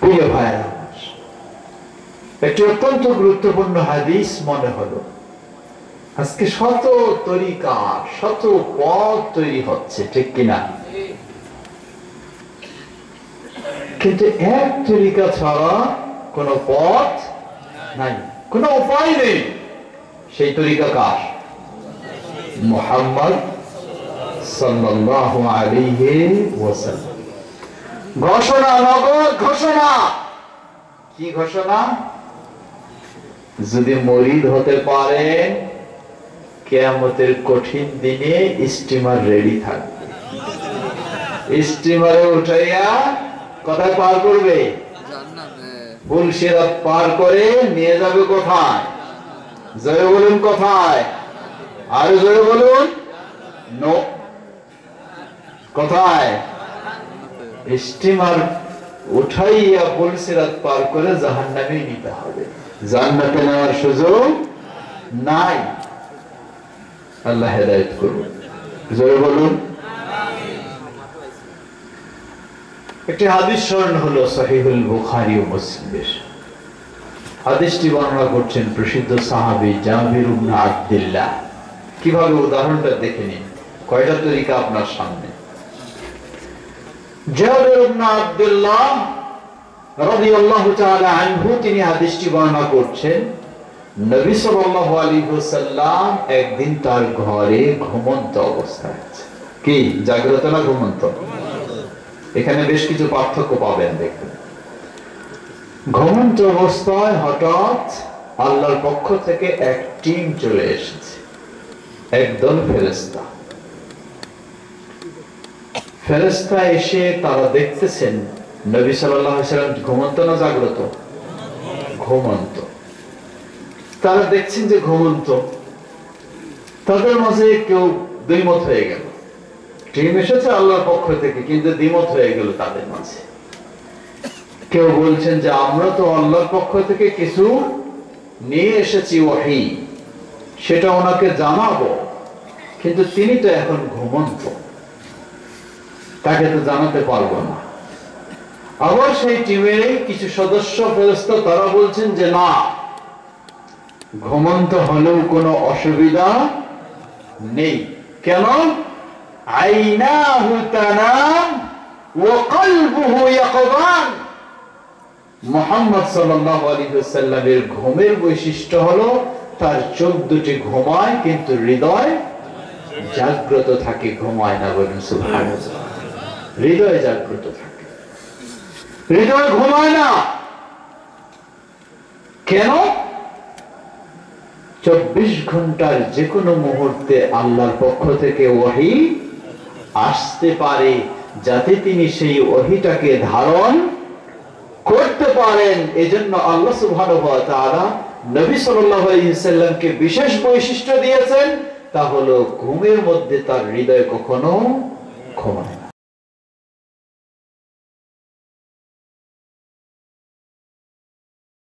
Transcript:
প্রিয় ভাইরা, একটি অত্যন্ত গুরুত্বপূর্ণ হাদিস মনে হলো। আজকে শত তরিকা, শত পথ তৈরি হচ্ছে, ঠিক কিনা? কিন্তু এক তরিকা ছাড়া কোন পথ নাই, কোন উপায় নেই। সেই তরিকা কার? মুহাম্মদ সাল্লাল্লাহু আলাইহি ওয়াসাল্লাম। ঘোষণা, নগদ ঘোষণা। কি ঘোষণা? যদি মুরিদ হতে পারেন, কিয়ামতের কঠিন দিনে স্টিমার রেডি থাকবে। স্টিমারে উঠাইয়া কোথায় পার করবে? ফুলসিরাত পার করে নিয়ে যাবে কোথায়? জোরে বলুন কোথায়? আর জোরে বলুন। নো, কোথায়? স্টিমার উঠাইয়া ফুলসিরাত পার করে জাহান্নামে নিতে হবে, জান্নাতে নেওয়ার সুযোগ নাই। আল্লাহ হেদায়েত করুন। জোরে বলুন। একটি হাদিস স্মরণ হলো সহিহুল বুখারী ও মুসলিমের। হাদিসটি বর্ণনা করছেন প্রসিদ্ধ সাহাবী জাবির ইবনে আব্দুল্লাহ। কিভাবে উদাহরণটা দেখে নিন। কয়টা তরিকা আপনার সামনে। জাবির ইবনে আব্দুল্লাহ রাদিয়াল্লাহু তাআলা আনহু তিনি হাদিসটি বর্ণনা করছেন, নবী সাল্লাল্লাহু আলাইহি ওয়াসাল্লাম একদিন তার ঘরে ঘুমন্ত অবস্থায় আছে। কি জাগ্রত না ঘুমন্ত? এখানে বেশ কিছু পার্থক্য পাবেন, দেখবেন। ঘুমন্ত অবস্থায় হঠাৎ আল্লাহর পক্ষ থেকে এক টিম চলে এসেছে, একদল ফেরেশতা। ফেরেশতা এসে তারা দেখতেছেন নবী সাল্লাল্লাহু আলাইহি ওয়াসাল্লাম ঘুমন্ত না জাগ্রত? ঘুমন্ত। তারা দেখছেন যে ঘুমন্ত। তাদের মাঝে কেউ দ্বিমত হয়ে গেল। টিম এসেছে আল্লাহর পক্ষ থেকে, কিন্তু দ্বিমত হয়ে গেল তাদের মাঝে। কেউ বলছেন যে আমরা তো আল্লাহর পক্ষ থেকে কিছু নিয়ে এসেছি, ওহী, সেটা ওনাকে জানাবো, কিন্তু তিনি তো এখন ঘুমন্ত, তাকে তো জানাতে পারবো না। আবার সেই টিমের কিছু সদস্য ফেরেশতা তারা বলছেন যে না, ঘুমন্ত হলেও কোনো অসুবিধা নেই। কেন? আইনাহু তানাম ওয়া কলবুহু ইয়াকবান। মুহাম্মদ সাল্লাল্লাহু আলাইহি ওয়াসাল্লামের ঘুমের বৈশিষ্ট্য হলো তার চোখ দুটি ঘুমায় কিন্তু হৃদয় জাগ্রত থাকে, ঘুমায় না। বলুন সুবহানাল্লাহ। হৃদয় জাগ্রত থাকে, হৃদয় ঘুমায় না। কেন? 24 ঘন্টার যে কোনো মুহূর্তে আল্লাহর পক্ষ থেকে ওহী আসতে পারে, যাতে তিনি সেই ওহীটাকে ধারণ করতে পারেন। এজন্য আল্লাহ সুবহানাহু ওয়া তাআলা নবী সাল্লাল্লাহু আলাইহি ওয়াসাল্লামকে বিশেষ বৈশিষ্ট্য দিয়েছেন, তা হলো ঘুমের মধ্যে তার হৃদয় কখনো ঘুমায় না।